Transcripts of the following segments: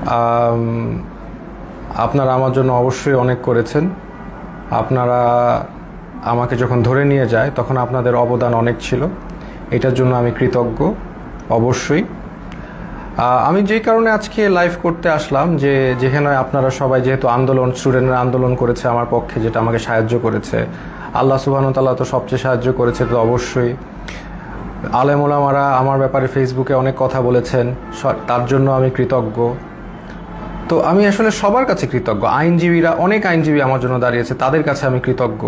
আম, আপনারা আমার জন্য অবশ্যই অনেক করেছেন। আপনারা আমাকে যখন ধরে নিয়ে যায় তখন আপনাদের অবদান অনেক ছিল, এটার জন্য আমি কৃতজ্ঞ অবশ্যই। আমি যেই কারণে আজকে লাইভ করতে আসলাম, যেখানে আপনারা সবাই যেহেতু স্টুডেন্টরা আন্দোলন করেছে আমার পক্ষে, যেটা আমাকে সাহায্য করেছে, আল্লাহ সুবহানাহু ওয়া তাআলা তো সবচেয়ে সাহায্য করেছে, তো অবশ্যই আলেম ওলামারা আমার ব্যাপারে ফেসবুকে অনেক কথা বলেছেন, তার জন্য আমি কৃতজ্ঞ। তো আমি আসলে সবার কাছে কৃতজ্ঞ। অনেক আইনজীবী আমার জন্য দাঁড়িয়েছে, তাদের কাছে আমি কৃতজ্ঞ।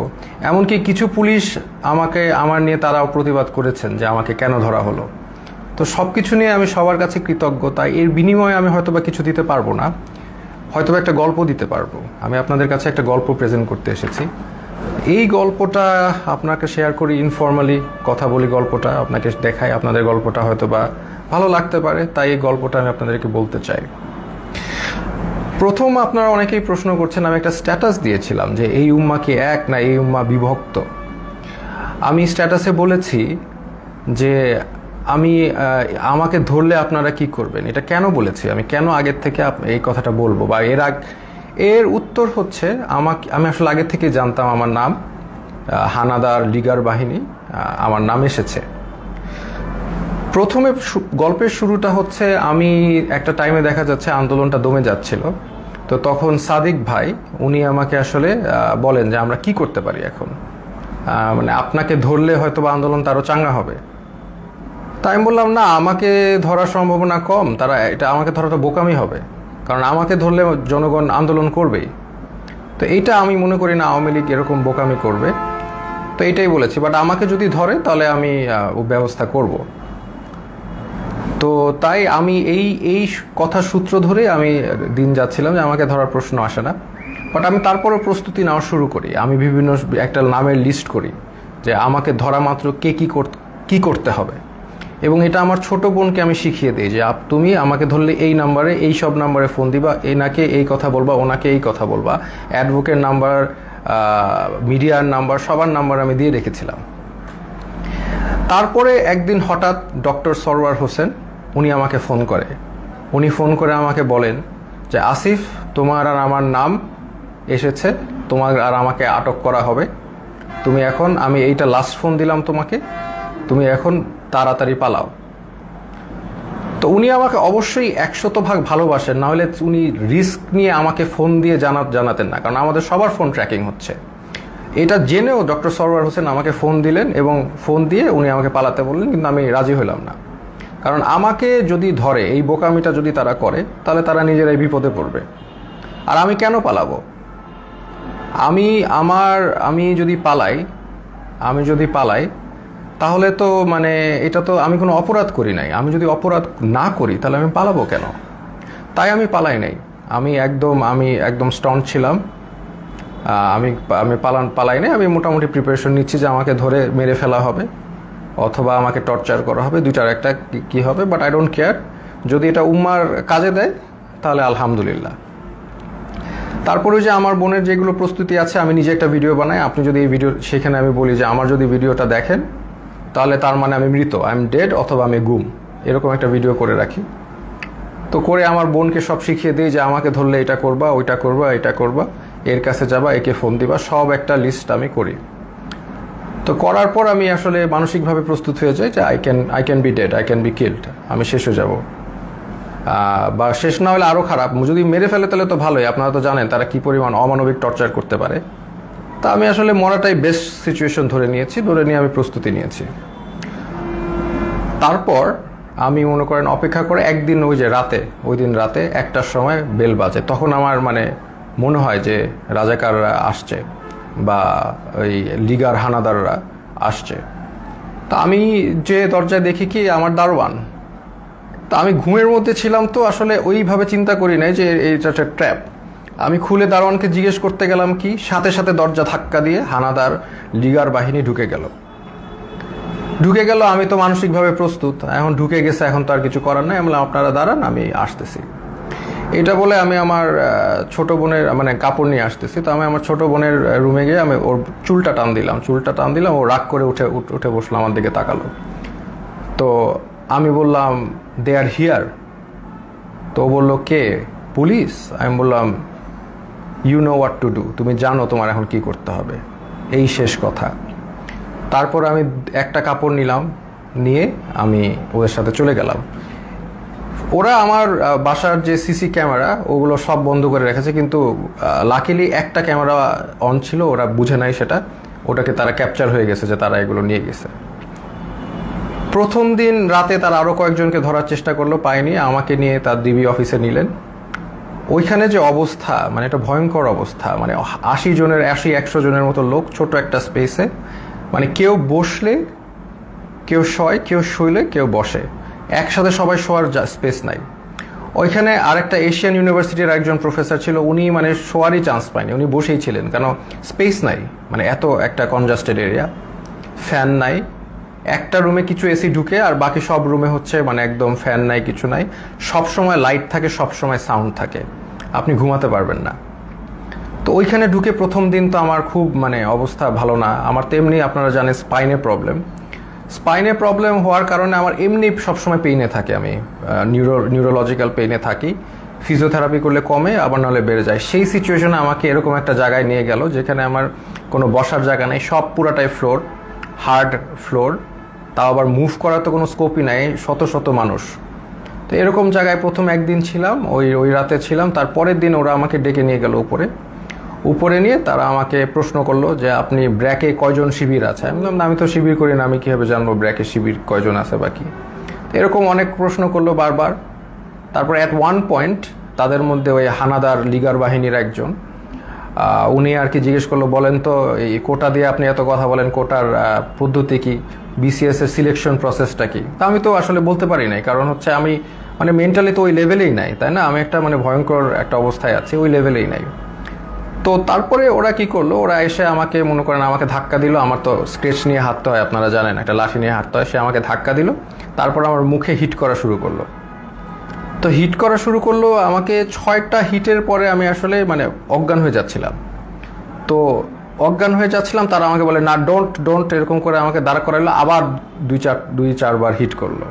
এমনকি কিছু পুলিশ আমার নিয়ে তারাও প্রতিবাদ করেছেন যে আমাকে কেন ধরা হলো। তো সব কিছু নিয়ে আমি সবার কাছে কৃতজ্ঞ। তাই এর বিনিময়ে আমি হয়তোবা কিছু দিতে পারবো না, হয়তোবা একটা গল্প দিতে পারবো। আমি আপনাদের কাছে একটা গল্প প্রেজেন্ট করতে এসেছি। এই গল্পটা আপনাকে শেয়ার করি, ইনফর্মালি কথা বলি, গল্পটা আপনাকে দেখাই, আপনাদের গল্পটা হয়তোবা ভালো লাগতে পারে, তাই এই গল্পটা আমি আপনাদেরকে বলতে চাই। প্রথম আপনারা অনেকেই প্রশ্ন করছেন, আমি একটা স্ট্যাটাস দিয়েছিলাম যে এই উম্মা কি এক না এই উম্মা বিভক্ত। আমি স্ট্যাটাসে বলেছি যে আমাকে ধরলে আপনারা কি করবেন। এটা কেন বলেছি, আমি কেন আগের থেকে এই কথাটা বলবো, বা এর উত্তর হচ্ছে আমি আসলে আগের থেকে জানতাম আমার নাম হানাদার লিগার বাহিনী, আমার নাম এসেছে। প্রথমে গল্পের শুরুটা হচ্ছে, আমি একটা টাইমে দেখা যাচ্ছে আন্দোলনটা দমে যাচ্ছিল, তো তখন সাদিক ভাই উনি আমাকে আসলে বলেন যে আমরা কি করতে পারি এখন, মানে আপনাকে ধরলে হয়তো বা আন্দোলন তারও চাঙ্গা হবে। তাই আমি বললাম না, আমাকে ধরার সম্ভাবনা কম, আমাকে ধরা তো বোকামি হবে, কারণ আমাকে ধরলে জনগণ আন্দোলন করবেই। তো এইটা আমি মনে করি না আওয়ামী লীগ এরকম বোকামি করবে, তো এইটাই বলেছি। বাট আমাকে যদি ধরে তাহলে আমি ব্যবস্থা করব। তো তাই আমি এই কথা সূত্র ধরে আমি দিন যাচ্ছিলাম যে আমাকে ধরার প্রশ্ন আসে না। বাট আমি তারপরও প্রস্তুতি নেওয়া শুরু করি, আমি বিভিন্ন একটা নামের লিস্ট করি যে আমাকে ধরা মাত্র কে কি করতে হবে। এবং এটা আমার ছোট বোনকে আমি শিখিয়ে দিই যে তুমি আমাকে ধরলে এই নাম্বারে, এই সব নাম্বারে ফোন দিবা, এনাকে এই কথা বলবা, ওনাকে এই কথা বলবা, অ্যাডভোকেট নাম্বার, মিডিয়ার নাম্বার, সবার নাম্বার আমি দিয়ে রেখেছিলাম। তারপরে একদিন হঠাৎ ডক্টর সরওয়ার হোসেন উনি আমাকে ফোন করে আমাকে বলেন যে আসিফ, তোমার আর আমার নাম এসেছে, তোমার আর আমাকে আটক করা হবে, তুমি এখন, আমি এইটা লাস্ট ফোন দিলাম তোমাকে, তুমি এখন তাড়াতাড়ি পালাও। তো উনি আমাকে অবশ্যই 100% ভালোবাসেন, না হলে উনি রিস্ক নিয়ে আমাকে ফোন দিয়ে জানাতেন না, কারণ আমাদের সবার ফোন ট্র্যাকিং হচ্ছে। এটা জেনেও ডক্টর সরওয়ার হোসেন আমাকে ফোন দিলেন এবং ফোন দিয়ে উনি আমাকে পালাতে বললেন, কিন্তু আমি রাজি হলাম না। কারণ আমাকে যদি ধরে, এই বোকামিটা যদি তারা করে, তাহলে তারা নিজেরাই বিপদে পড়বে। আর আমি কেন পালাবো? আমি যদি পালাই তাহলে তো মানে এটা তো আমি কোনো অপরাধ করি নাই। আমি যদি অপরাধ না করি তাহলে আমি পালাবো কেন? তাই আমি পালাই নাই। আমি একদম স্ট্রং ছিলাম। আমি পালাই নাই। আমি মোটামুটি প্রিপারেশন নিচ্ছি যে আমাকে ধরে মেরে ফেলা হবে অথবা আমাকে টর্চার করা হবে, দুইটার একটা কি হবে, বাট আই ডোন্ট কেয়ার। যদি এটা উম্মার কাজে দেয় তাহলে আলহামদুলিল্লাহ। তারপরে যে আমার বোনের যেগুলো প্রস্তুতি আছে, আমি নিজে একটা ভিডিও বানাই। আপনি যদি এই ভিডিও, সেখানে আমি বলি যে আমার যদি ভিডিওটা দেখেন তাহলে তার মানে আমি মৃত, আই এম ডেড, অথবা আমি গুম, এরকম একটা ভিডিও করে রাখি। তো করে আমার বোনকে সব শিখিয়ে দিই যে আমাকে ধরলে এটা করবা, ওইটা করবা, এটা করবা, এর কাছে যাবা, একে ফোন দিবা, সব একটা লিস্ট আমি করি। তো করার পর আমি আসলে মানসিকভাবে প্রস্তুত হয়ে যাই যে I can be dead, I can be killed, আমি শেষ হয়ে যাব। বা শেষ না হলে আরও খারাপ, যদি মেরে ফেলে তাহলে তো ভালোই। আপনারা তো জানেন তারা কি পরিমাণ অমানবিক টর্চার করতে পারে। তা আমি আসলে মরাটাই বেস্ট সিচুয়েশন ধরে নিয়ে আমি প্রস্তুতি নিয়েছি। তারপর আমি মনে করেন অপেক্ষা করে একদিন ওই দিন রাতে 1টার সময় বেল বাজে। তখন আমার মনে হয় যে রাজাকাররা আসছে বা ওই লিগার হানাদাররা আসছে। তা আমি যে দরজায় দেখি কি আমার দারোয়ান। তা আমি ঘুমের মধ্যে ছিলাম, তো আসলে ওইভাবে চিন্তা করি নাই যে এইটা একটা ট্র্যাপ। আমি খুলে দারোয়ানকে জিজ্ঞেস করতে গেলাম কি, সাথে সাথে দরজা ধাক্কা দিয়ে হানাদার লিগার বাহিনী ঢুকে গেল। আমি তো মানসিকভাবে প্রস্তুত, এখন ঢুকে গেছে, এখন তো আর কিছু করার নাই। আমি বললাম আপনারা দাঁড়ান, আমি আসতেছি। এটা বলে আমি আমার ছোট বোনের কাপড় নিয়ে আসতেছি। তো আমি আমার ছোট বোনের রুমে গিয়ে আমি ওর চুলটা টান দিলাম। ও রাগ করে উঠে বসলো, আমার দিকে তাকালো। তো আমি বললাম দে আর হিয়ার। তো ও বললো কে? পুলিশ? আমি বললাম you know what to do, তুমি জানো তোমার এখন কি করতে হবে, এই শেষ কথা। তারপর আমি একটা কাপড় নিলাম, নিয়ে আমি ওদের সাথে চলে গেলাম। ওরা আমার বাসার যে সিসি ক্যামেরা ওগুলো সব বন্ধ করে রেখেছে, কিন্তু লাকিলি একটা ক্যামেরা অন ছিল, ওরা বুঝে নাই সেটা, ওটাকে তারা ক্যাপচার হয়ে গেছে যে তারা এগুলো নিয়ে গেছে। প্রথম দিন রাতে তারা আরও কয়েকজনকে ধরার চেষ্টা করলো, পায়নি, আমাকে নিয়ে তার ডিবি অফিসে নিলেন। ওইখানে যে অবস্থা, মানে একটা ভয়ঙ্কর অবস্থা, মানে 80-100 জনের মতো লোক ছোট একটা স্পেসে, মানে কেউ বসলে কেউ শয়, কেউ শুইলে কেউ বসে, একসাথে সবাই শোয়ার স্পেস নাই। ওইখানে আরেকটা এশিয়ান ইউনিভার্সিটির একজন প্রফেসর ছিল, উনি মানে শোয়ারই চান্স পায়নি, উনি বসেই ছিলেন, কেন স্পেস নাই, মানে এত একটা কনজাস্টেড এরিয়া, ফ্যান নাই, একটা রুমে কিছু এসি ঢুকে আর বাকি সব রুমে হচ্ছে মানে একদম ফ্যান নাই, কিছু নাই, সব সময় লাইট থাকে, সব সময় সাউন্ড থাকে, আপনি ঘুমাতে পারবেন না। তো ওইখানে ঢুকে প্রথম দিন তো আমার খুব মানে অবস্থা ভালো না। আমার তেমনি আপনারা জানেন স্পাইনে প্রবলেম হওয়ার কারণে আমার এমনি সবসময় পেইনে থাকে, আমি নিউরোলজিক্যাল পেইনে থাকি, ফিজিওথেরাপি করলে কমে, আবার নাহলে বেড়ে যায়। সেই সিচুয়েশনে আমাকে এরকম একটা জায়গায় নিয়ে গেল যেখানে আমার কোনো বসার জায়গা নেই, সব পুরাটাই ফ্লোর, হার্ড ফ্লোর, তাও আবার মুভ করার তো কোনো স্কোপই নাই, শত শত মানুষ। তো এরকম জায়গায় প্রথম একদিন ছিলাম, ওই রাতে ছিলাম। তারপরের দিন ওরা আমাকে ডেকে নিয়ে গেল উপরে নিয়ে তারা আমাকে প্রশ্ন করলো যে আপনি ব্র্যাকে কয়জন শিবির আছে। আমি বললাম আমি তো শিবির করি না, আমি কীভাবে জানবো ব্র্যাকে শিবির কয়জন আছে বা কি। এরকম অনেক প্রশ্ন করলো বারবার। তারপর অ্যাট ওয়ান পয়েন্ট তাদের মধ্যে ওই হানাদার লিগার বাহিনীর একজন, উনি আর কি জিজ্ঞেস করলো, বলেন তো এই কোটা দিয়ে আপনি এত কথা বলেন, কোটার পদ্ধতি কি, বিসিএস এর সিলেকশন প্রসেসটা কি। তা আমি তো আসলে বলতে পারি নাই, কারণ হচ্ছে আমি মানে মেন্টালি তো ওই লেভেলেই নাই, তাই না, আমি একটা মানে ভয়ঙ্কর একটা অবস্থায় আছি, ওই লেভেলেই নাই। তো তারপরে ওরা কি করলো, ওরা এসে আমাকে মনে করেন আমাকে ধাক্কা দিল, আমার তো স্কেচ নিয়ে হাঁটতে হয়, আপনারা জানেন একটা লাঠি নিয়ে হাঁটতে হয়, সে আমাকে ধাক্কা দিল, তারপর আমার মুখে হিট করা শুরু করলো। তো হিট করা শুরু করলো আমাকে, 6টা হিটের পরে আমি আসলে মানে অজ্ঞান হয়ে যাচ্ছিলাম। তো অজ্ঞান হয়ে যাচ্ছিলাম, তারা আমাকে বলে না ডোন্ট এরকম করে আমাকে দাঁড়া করাইলো, আবার 2-4 বার হিট করলো।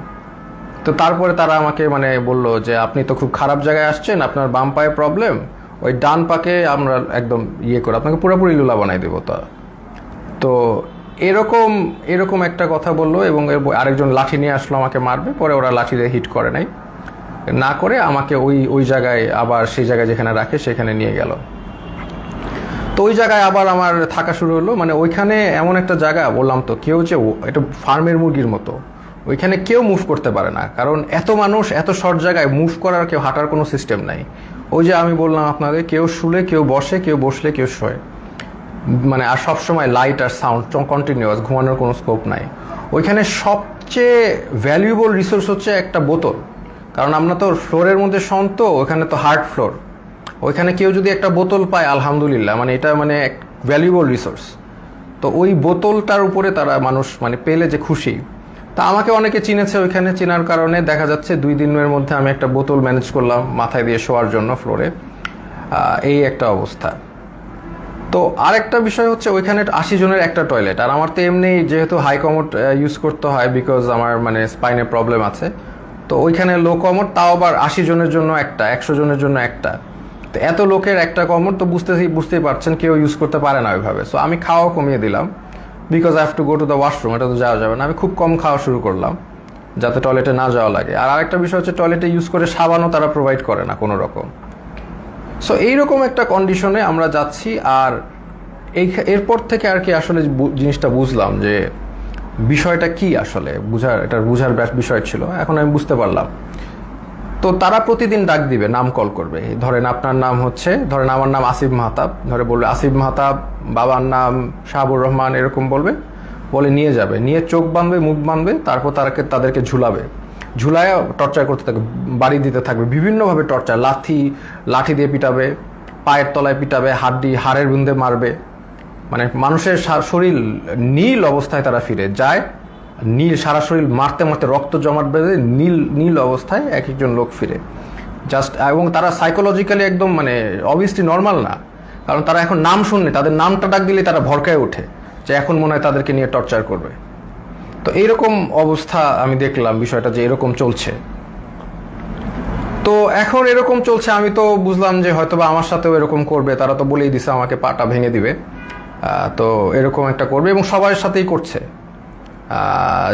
তো তারপরে তারা আমাকে মানে বললো যে আপনি তো খুব খারাপ জায়গায় আসছেন, আপনার বাম পায়ে প্রবলেম, ওই ডান পাকে আমরা একদম ইয়ে করে আপনাকে পুরোপুরি লুলা বানাই দেবো। তো এরকম একটা কথা বললো, এবং আরেকজন লাঠি নিয়ে আসলো আমাকে মারবে, পরে ওরা লাঠি দিয়ে হিট করে নাই, না করে আমাকে ওই জায়গায় আবার সেই জায়গায় যেখানে রাখে সেখানে নিয়ে গেল। তো ওই জায়গায় আবার আমার থাকা শুরু হলো। মানে ওইখানে এমন একটা জায়গা, বললাম তো, কেউ যে এটা ফার্মের মুরগির মতো, ওইখানে কেউ মুভ করতে পারে না, কারণ এত মানুষ, এত শর্ট জায়গায় মুভ করার, কেউ হাঁটার কোনো সিস্টেম নাই। ওই যে আমি বললাম আপনাদের, কেউ শুলে, কেউ বসে, কেউ বসলে, কেউ শোয়, মানে আর সবসময় লাইট আর সাউন্ড কন্টিনিউয়াস, ঘুমানোর কোনো স্কোপ নাই। ওইখানে সবচেয়ে ভ্যালুয়েবল রিসোর্স হচ্ছে একটা বোতল, কারণ আমরা তো ফ্লোরের মধ্যে শোন, তো ওখানে তো হার্ড ফ্লোর, ওইখানে কেউ যদি একটা বোতল পায় আলহামদুলিল্লাহ, মানে এটা মানে এক ভ্যালুয়েবল রিসোর্স। তো ওই বোতলটার উপরে তারা মানুষ মানে পেলে যে খুশি। তা আমাকে অনেকে চিনেছে, ওইখানে চেনার কারণে দেখা যাচ্ছে 2 দিনের মধ্যে আমি একটা বোতল ম্যানেজ করলাম মাথায় দিয়ে শোয়ার জন্য ফ্লোরে, এই একটা অবস্থা। তো আরেকটা বিষয় হচ্ছে ওইখানে 80 জনের একটা টয়লেট, আর আমার তো এমনি যেহেতু হাই কমোড ইউজ করতে হয়, বিকজ আমার মানে স্পাইনে প্রবলেম আছে, তো ওইখানে লো কমোড, তাও আবার 80 জনের জন্য একটা, 100 জনের জন্য একটা। তো এত লোকের একটা কমোড তো বুঝতেই পারছেন কেউ ইউজ করতে পারে না ওইভাবে। সো আমি খাওয়া কমিয়ে দিলাম, because I have to go to the washroom, এটা তো যাওয়া যাবে না, আমি খুব কম খাওয়া শুরু করলাম যাতে টয়লেটে না যাওয়া লাগে। আর আরেকটা বিষয় হচ্ছে টয়লেটে ইউজ করে সাবানও তারা প্রোভাইড করে না কোনো রকম। সো এইরকম একটা কন্ডিশনে আমরা যাচ্ছি। আর এরপর থেকে আর কি আসলে জিনিসটা বুঝলাম যে বিষয়টা কি, আসলে বুঝার বিষয় ছিল, এখন আমি বুঝতে পারলাম। তো তারা প্রতিদিন ডাক দিবে, নাম কল করবে, ধরেন আপনার নাম হচ্ছে, ধরেন আমার নাম আসিফ মাহতাব, ধরে বলবে আসিফ মাহতাব, বাবার নাম শাহাবুর রহমান, এরকম বলে নিয়ে যাবে, নিয়ে চোখ বাঁধবে, মুখ বাঁধবে, তারপর তাদেরকে ঝুলায় টর্চার করতে থাকবে, বাড়ি দিতে থাকবে, বিভিন্নভাবে টর্চার, লাঠি দিয়ে পিটাবে, পায়ের তলায় পিটাবে, হাড়ের বুন্দে মারবে, মানে মানুষের শরীর নীল অবস্থায় তারা ফিরে যায়, সারা শরীর মারতে মারতে রক্ত জমাট বেঁধে নীল অবস্থায় এক একজন লোক ফিরে জাস্ট। এবং তারা সাইকোলজিক্যালি একদম মানে অবভিয়াসলি নর্মাল না, কারণ তারা এখন নাম শুনলে, তাদের নামটা ডাক দিলে তারা ভরকায় ওঠে যে এখন মনে হয় তাদেরকে নিয়ে টর্চার করবে। তো এইরকম অবস্থা আমি দেখলাম বিষয়টা যে এরকম চলছে। তো এখন এরকম চলছে, আমি তো বুঝলাম যে হয়তোবা আমার সাথেও এরকম করবে, তারা তো বলেই দিছে আমাকে পাটা ভেঙে দিবে। তো এরকম একটা করবে এবং সবার সাথেই করছে।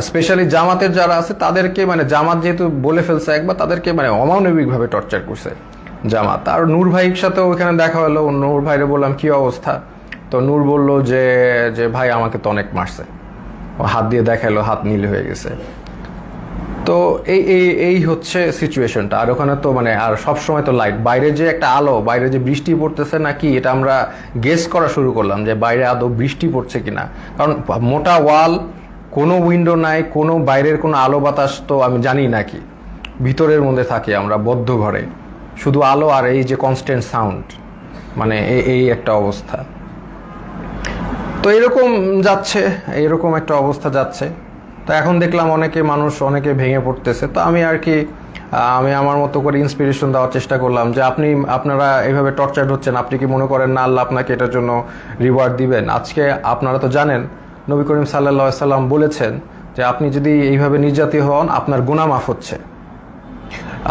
স্পেশালি জামাতের যারা আছে তাদেরকে, মানে জামাত যেহেতু বলে ফেলছে একবার, তাদেরকে মানে অমানবিকভাবে টর্চার করছে জামাত। আর নূর ভাইয়ের সাথেও ওইখানে দেখা হলো, নূর ভাইরে বললাম কি অবস্থা, তো নূর বলল যে যে ভাই আমাকে তো অনেক মারছে, হাত দিয়ে দেখালো, হাত নীল হয়ে গেছে। তো এই এই এই হচ্ছে সিচুয়েশনটা। আর ওখানে তো মানে আর সব সময় তো লাইট, বাইরে যে একটা আলো, বাইরে যে বৃষ্টি পড়তেছে নাকি এটা আমরা গেস করা শুরু করলাম যে বাইরে আদৌ বৃষ্টি পড়ছে কিনা, কারণ মোটা ওয়াল, কোনো উইন্ডো নাই, কোনো বাইরের কোনো আলো বাতাস তো আমি জানি নাকি, ভিতরের মধ্যে থাকি আমরা বদ্ধ ঘরে, শুধু আলো আর এই যে কনস্ট্যান্ট সাউন্ড, মানে এই একটা অবস্থা। তো এরকম যাচ্ছে, এরকম একটা অবস্থা যাচ্ছে। তো এখন দেখলাম অনেকে ভেঙে পড়তেছে। তো আমি আর কি আমি আমার মতো করে ইন্সপিরেশন দেওয়ার চেষ্টা করলাম যে আপনারা এইভাবে টর্চার্ড হচ্ছেন, আপনি কি মনে করেন না আল্লাহ আপনাকে এটার জন্য রিওয়ার্ড দিবেন? আজকে আপনারা তো জানেন নবী করিম সাল্লাল্লাহু আলাইহি সাল্লাম বলেছেন যে আপনি যদি এইভাবে নির্যাতিত হন আপনার গুনাহ মাফ হচ্ছে,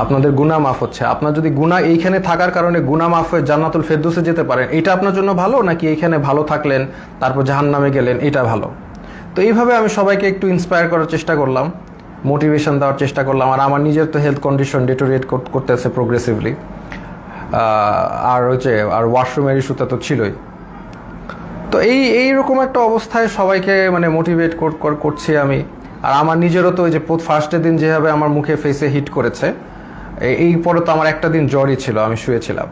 আপনাদের গুনাহ মাফ হচ্ছে। আপনার যদি গুনাহ এইখানে থাকার কারণে গুনাহ মাফ হয়ে জান্নাতুল ফেরদৌসে যেতে পারেন, এটা আপনার জন্য ভালো, নাকি এইখানে ভালো থাকলেন তারপর জাহান্নামে গেলেন, এটা ভালো? তো এইভাবে আমি সবাইকে একটু ইন্সপায়ার করার চেষ্টা করলাম, মোটিভেশন দেওয়ার চেষ্টা করলাম। আর আমার নিজের তো হেলথ কন্ডিশন ডিটোরিয়েট করতেছে প্রোগ্রেসিভলি, আর ওয়াশরুমের ইস্যুটা তো ছিলই। তো এইরকম একটা অবস্থায় সবাইকে মানে মোটিভেট করছি আমি। আর আমার নিজেরও তো ওই যে ফার্স্টের দিন যেভাবে আমার মুখে ফেসে হিট করেছে, এই পরে তো আমার একটা দিন জ্বরই ছিল, আমি শুয়েছিলাম।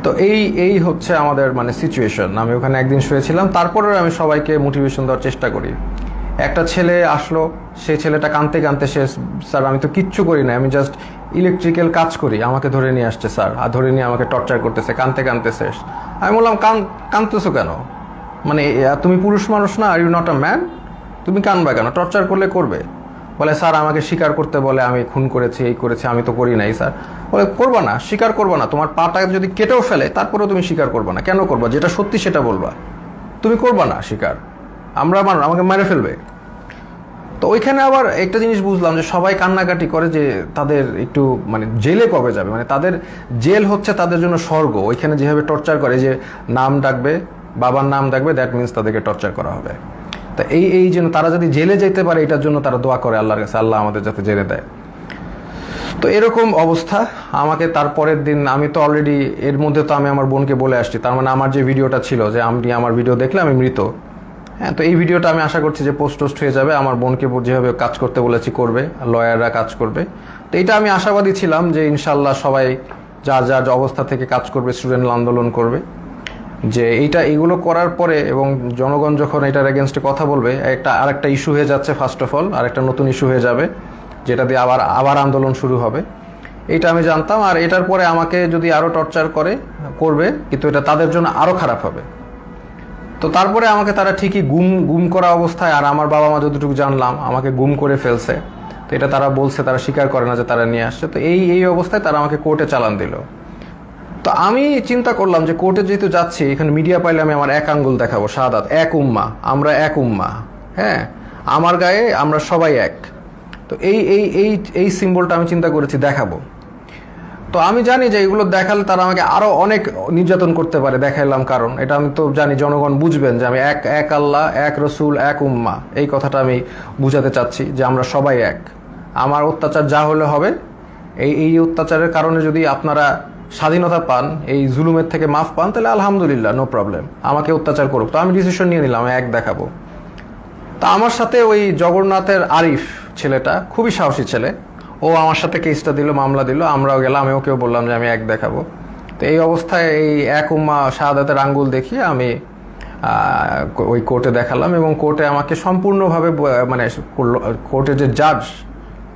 তো এই হচ্ছে আমাদের মানে সিচুয়েশন। আমি ওখানে একদিন শুয়েছিলাম, তারপরেও আমি সবাইকে মোটিভেশন দেওয়ার চেষ্টা করি। একটা ছেলে আসলো, সেই ছেলেটা কাঁদতে কাঁদতে, স্যার আমি তো কিচ্ছু করি না, আমি জাস্ট ইলেকট্রিক্যাল কাজ করি, আমাকে ধরে নিয়ে আসছে স্যার, আর ধরে নিয়ে আমাকে টর্চার করতেছে, কাঁদতে কাঁদতে শেষ। আমি বললাম কাঁদতেছো কেন, মানে তুমি পুরুষ মানুষ না, are you not a man, তুমি কাঁদবা কেন, টর্চার করলে করবে। বলে স্যার আমাকে স্বীকার করতে বলে, আমি খুন করেছি, এই করেছি, আমি তো করি নাই স্যার। বলে করবা না, স্বীকার করবা না, তোমার পাটা যদি কেটেও ফেলে তারপরেও তুমি স্বীকার করবা না, কেন করবা? যেটা সত্যি সেটা বলবা, তুমি করবা না স্বীকার, আমাকে মেরে ফেলবে। তো ওইখানে আবার একটা জিনিস বুঝলাম যে সবাই কান্নাকাটি করে যে তাদের একটু মানে জেলে কবে যাবে, মানে তাদের জেল হচ্ছে তাদের জন্য স্বর্গ। ওইখানে যেভাবে টর্চার করে, যে নাম ডাকবে, বাবার নাম ডাকবে, দ্যাট মিনস তাদেরকে টর্চার করা হবে। তা এই জন্য তারা যদি জেলে যেতে পারে, এটার জন্য তারা দোয়া করে আল্লাহর কাছে, আল্লাহ আমাদের যাতে জেলে দেয়। তো এরকম অবস্থা। আমাকে তারপরের দিন, আমি তো অলরেডি এর মধ্যে তো আমি আমার বোনকে বলে আসছি, তার মানে আমার যে ভিডিওটা ছিল যে আপনি আমার ভিডিও দেখলে আমি মৃত, হ্যাঁ, তো এই ভিডিওটা আমি আশা করছি যে পোস্ট হয়ে যাবে। আমার বোনকে যেভাবে কাজ করতে বলেছি করবে, লয়াররা কাজ করবে। তো এটা আমি আশাবাদী ছিলাম যে ইনশাল্লাহ সবাই যার যার অবস্থা থেকে কাজ করবে, স্টুডেন্ট আন্দোলন করবে, যে এইগুলো করার পরে এবং জনগণ যখন এটার এগেনস্টে কথা বলবে, আরেকটা ইস্যু হয়ে যাচ্ছে, ফার্স্ট অফ অল আরেকটা নতুন ইস্যু হয়ে যাবে, যেটা দিয়ে আবার আন্দোলন শুরু হবে। এটা আমি জানতাম। আর এটার পরে আমাকে যদি আরও টর্চার করবে, কিন্তু এটা তাদের জন্য আরও খারাপ হবে। তো তারপরে আমাকে তারা ঠিকই গুম করা অবস্থায়, আর আমার বাবা মা যতটুকু জানলাম আমাকে গুম করে ফেলছে। তো এটা তারা বলছে, তারা স্বীকার করে না যে তারা নিয়ে আসছে। তো এই অবস্থায় তারা আমাকে কোর্টে চালান দিল। তো আমি চিন্তা করলাম যে কোর্টে যেহেতু যাচ্ছি, এখানে মিডিয়া পাইলে আমি আমার এক আঙ্গুল দেখাবো, শাহাদাত, এক উম্মা, আমরা এক উম্মা, হ্যাঁ, আমার গায়ে আমরা সবাই এক। তো এই সিম্বলটা আমি চিন্তা করেছি দেখাবো। তো আমি জানি যে এগুলো দেখালে তারা আমাকে আরো অনেক নির্যাতন করতে পারে, দেখাইলাম, কারণ এটা আমি তো জানি জনগণ বুঝবেন যে আমি এক আল্লাহ, এক রসুল, এক উম্মা, এই কথাটা আমি বুঝাতে চাচ্ছি যে আমরা সবাই এক। আমার অত্যাচার যা হলে হবে, এই অত্যাচারের কারণে যদি আপনারা স্বাধীনতা পান, এই জুলুমের থেকে মাফ পান, তাহলে আলহামদুলিল্লাহ, নো প্রবলেম, আমাকে অত্যাচার করুক। তো আমি ডিসিশন নিয়ে নিলাম, এক দেখাবো। তা আমার সাথে ওই জগন্নাথের আরিফ ছেলেটা, খুবই সাহসী ছেলে, ও আমার সাথে কেসটা দিল, মামলা দিল, আমরাও গেলাম, আমি ওকেও বললাম যে আমি এক দেখাবো। তো এই অবস্থায় এই এক উম্মা শাহাদাতের আঙ্গুল দেখিয়ে আমি ওই কোর্টে দেখালাম, এবং কোর্টে আমাকে সম্পূর্ণভাবে মানে কোর্টের যে জাজ,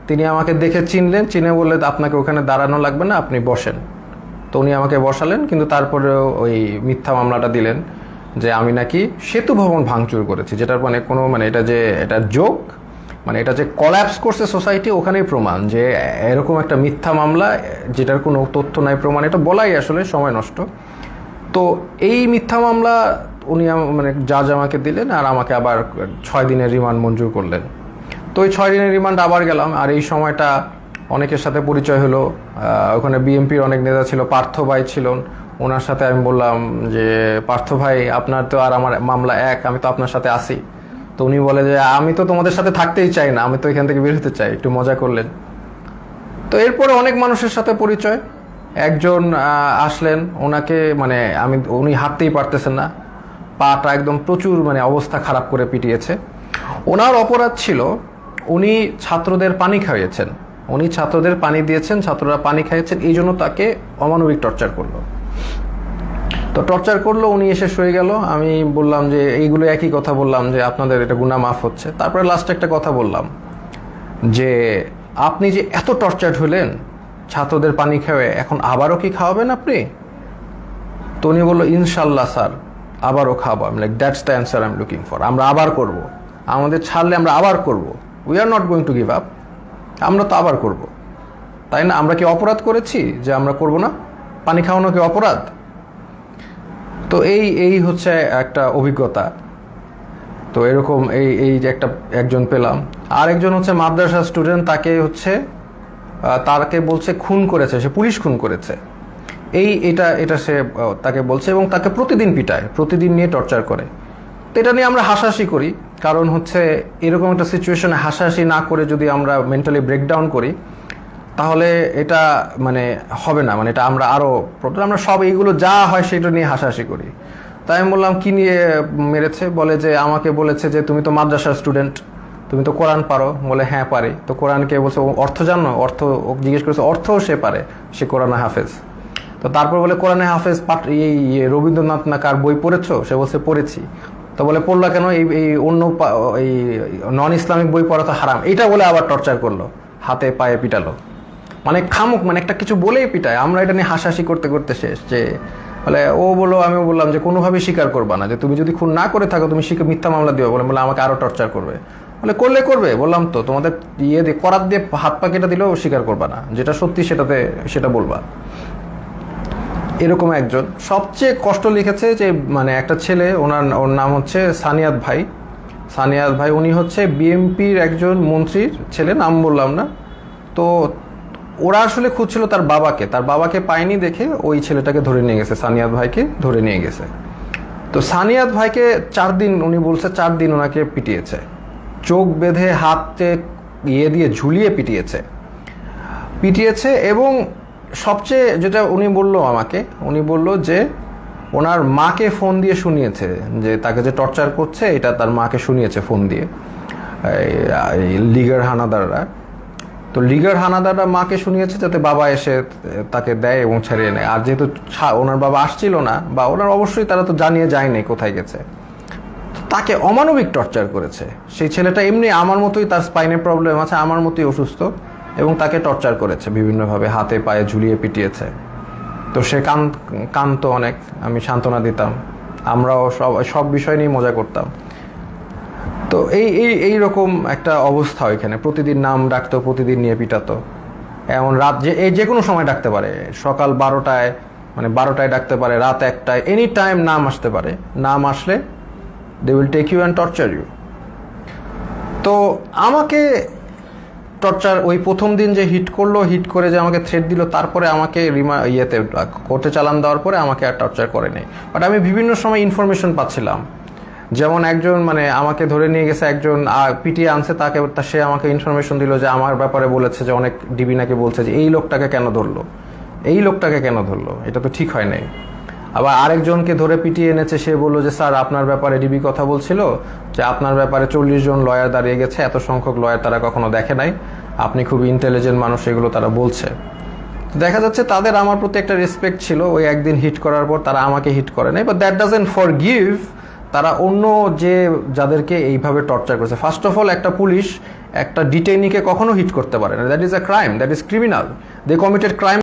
তিনি আমাকে দেখে চিনে বললে আপনাকে ওখানে দাঁড়ানো লাগবে না, আপনি বসেন। তো উনি আমাকে বসালেন, কিন্তু তারপরেও ওই মিথ্যা মামলাটা দিলেন যে আমি নাকি সেতু ভবন ভাঙচুর করেছি, যেটার মানে কোনো মানে এটা জোক, মানে এটা যে কলাপস করছে সোসাইটি, ওখানেই প্রমাণ যে এরকম একটা মিথ্যা মামলা যেটার কোনো তথ্য নাই, প্রমাণ, এটা বলাই আসলে সময় নষ্ট। তো এই মিথ্যা মামলা উনি মানে জাজ আমাকে দিলেন, আর আমাকে আবার 6 দিনের রিমান্ড মঞ্জুর করলেন। তো ওই 6 দিনের রিমান্ড আবার গেলাম। আর এই সময়টা অনেকের সাথে পরিচয় হলো। ওখানে বিএনপির অনেক নেতা ছিল, পার্থ ভাই ছিলেন। ওনার সাথে আমি বললাম যে পার্থ ভাই, আপনার তো আর আমার মামলা এক, আমি তো আপনার সাথে আসি। তো উনি বলে যে আমি তো তোমাদের সাথে থাকতেই চাই না, আমি তো এখান থেকে বের হতে চাই। একটু মজা করলেন। তো এরপরে অনেক মানুষের সাথে পরিচয়। একজন আসলেন, ওনাকে মানে উনি হাঁটতেই পারতেছেন না, পাটা একদম প্রচুর মানে অবস্থা খারাপ করে পিটিয়েছে। ওনার অপরাধ ছিল উনি ছাত্রদের পানি খাইয়েছেন, উনি ছাত্রদের পানি দিয়েছেন, ছাত্ররা পানি খাইয়েছেন, এই জন্য তাকে অমানবিক টর্চার করলো। তো টর্চার করলো, উনি এসে শুয়ে গেল। আমি বললাম যে এইগুলো একই কথা বললাম যে আপনাদের এটা গুনাহ মাফ হচ্ছে। তারপরে লাস্টে একটা কথা বললাম যে আপনি যে এত টর্চার হলেন ছাত্রদের পানি খাওয়ায়, এখন আবারও কি খাওয়াবেন আপনি? তো উনি বললো ইনশাল্লাহ স্যার, আবারও খাওয়াবো। আমি like that's the answer I am looking for. আমরা আবার করব, আমাদের ছাড়লে আমরা আবার করব। We are not going to give up. আমরা তো আবার করব, তাই না? আমরা কি অপরাধ করেছি যে আমরা করব না? পানি খাওয়ানো কি অপরাধ? তো এই হচ্ছে একটা অভিজ্ঞতা। তো এরকম এই যে একজন পেলাম। আর একজন হচ্ছে মাদ্রাসা স্টুডেন্ট, তাকে হচ্ছে তাকে বলছে খুন করেছে, সে পুলিশ খুন করেছে। এটা সে তাকে বলছে, এবং তাকে প্রতিদিন পিটায়, প্রতিদিন নিয়ে টর্চার করে। তো এটা নিয়ে আমরা হাসাহাসি করি, কারণ হচ্ছে এরকম একটা সিচুয়েশনে হাসাহাসি না করে যদি আমরা মেন্টালি ব্রেকডাউন করি, তাহলে এটা মানে হবে না। মানে এটা আমরা আমরা সব এইগুলো যা হয় সেটা নিয়ে হাসাহাসি করি। তাই আমি বললাম কি নিয়ে মেরেছে? বলে যে আমাকে বলেছে যে তুমি তো মাদ্রাসার স্টুডেন্ট, তুমি তো কোরআন পারো। বলে হ্যাঁ পারি। তো কোরআনকে বলছে অর্থ জানো? অর্থ জিজ্ঞেস করেছে, অর্থও সে পারে, সে কোরআনে হাফেজ। তো তারপর বলে কোরআনে হাফেজ এই রবীন্দ্রনাথ না কার বই পড়েছো? সে বলছে পড়েছি। তো বলে পড়লা কেন? এই অন্য এই নন ইসলামিক বই পড়া তো হারাম, এটা বলে আবার টর্চার করলো, হাতে পায়ে পিটালো। মানে খামুক, মানে একটা কিছু বলেই পিটায়। আমরা এটা নিয়ে হাসাহাসি করতে করতে শেষ। যে বলে ও বললো, আমি বললাম যে কোনোভাবেই স্বীকার করবা না, যে তুমি যদি খুন না করে থাকো তুমি মিথ্যা মামলা দিও। বলে আমাকে আরো টর্চার করবে। বলে করবে। বললাম তো তোমাদের দিয়ে করাত দিয়ে হাত পা কেটে দিলেও স্বীকার করবা না, যেটা সত্যি সেটা বলবা। এরকম একজন সবচেয়ে কষ্ট লিখেছে যে মানে একটা ছেলে, ওর নাম হচ্ছে সানিয়াত ভাই। উনি হচ্ছে বিএনপির একজন মন্ত্রীর ছেলে, নাম বললাম না। তো ওরা আসলে খুঁজছিল তার বাবাকে পায়নি দেখে ওই ছেলেটাকে ধরে নিয়ে গেছে, সানিয়াত ভাইকে ধরে নিয়ে গেছে। তো সানিয়াত ভাইকে 4 দিন, উনি বলছে 4 দিন ওনাকে পিটিয়েছে, চোখ বেঁধে হাতে দিয়ে ঝুলিয়ে পিটিয়েছে। এবং সবচেয়ে যেটা উনি বলল যে ওনার মাকে ফোন দিয়ে শুনিয়েছে যে তাকে যে টর্চার করছে, এটা তার মাকে শুনিয়েছে ফোন দিয়ে লিগার হানাদাররা। তো লিগার হানাদাররা মাকে শুনিয়েছে যাতে বাবা এসে তাকে দেয় এবং ছাড়িয়ে নেয়। আর যেহেতু ওনার বাবা আসছিল না, বা ওনার অবশ্যই তারা তো জানিয়ে যায়নি কোথায় গেছে, তাকে অমানবিক টর্চার করেছে। সেই ছেলেটা এমনি আমার মতোই, তার স্পাইনে প্রবলেম আছে, আমার মতোই অসুস্থ, এবং তাকে টর্চার করেছে বিভিন্নভাবে, হাতে পায়ে ঝুলিয়ে পিটিয়েছে। তো সে কাঁদতো অনেক, আমি সান্ত্বনা দিতাম, আমরাও সব বিষয় নিয়ে মজা করতাম। তো এই রকম একটা অবস্থা ওইখানে। প্রতিদিন নাম ডাকতো, প্রতিদিন নিয়ে পিটাতো। এমন রাত যে কোনো সময় ডাকতে পারে, সকাল 12টায় ডাকতে পারে, রাত 1টায়, এনি টাইম নাম আসতে পারে। নাম আসলে they will take you and torture you. তো আমাকে টর্চার ওই প্রথম দিন যে হিট করে যে আমাকে থ্রেট দিল, তারপরে আমাকে কোর্টে চালান দেওয়ার পরে আমাকে আর টর্চার করে নাই। বাট আমি বিভিন্ন সময় ইনফরমেশন পাচ্ছিলাম, যেমন একজন মানে আমাকে ধরে নিয়ে গেছে, একজন পিটিয়ে আনছে, সে আমাকে ইনফরমেশন দিল যে আমার ব্যাপারে বলেছে যে অনেক ডিবি নাকি বলছে যে এই লোকটাকে কেন ধরলো, এটা তো ঠিক হয় নাই। আবার আরেকজনকে ধরে পিটিয়ে এনেছে, সে বললো যে স্যার আপনার ব্যাপারে ডিবি কথা বলছিল যে আপনার ব্যাপারে 40 জন লয়ার দাঁড়িয়ে গেছে, এত সংখ্যক লয়ার তারা কখনো দেখে নাই, আপনি খুব ইন্টেলিজেন্ট মানুষ, এগুলো তারা বলছে। দেখা যাচ্ছে তাদের আমার প্রতি একটা রেসপেক্ট ছিল। ওই একদিন হিট করার পর তারা আমাকে হিট করে নাই, বাট দ্যাট ডাজন্ট ফরগিভ তারা অন্য যাদেরকে এইভাবে টর্চার করেছে। ফার্স্ট অফ অল, একটা পুলিশ একটা ডিটেইনিকে কখনো হিট করতে পারে না। That is a crime, that is criminal, they committed crime.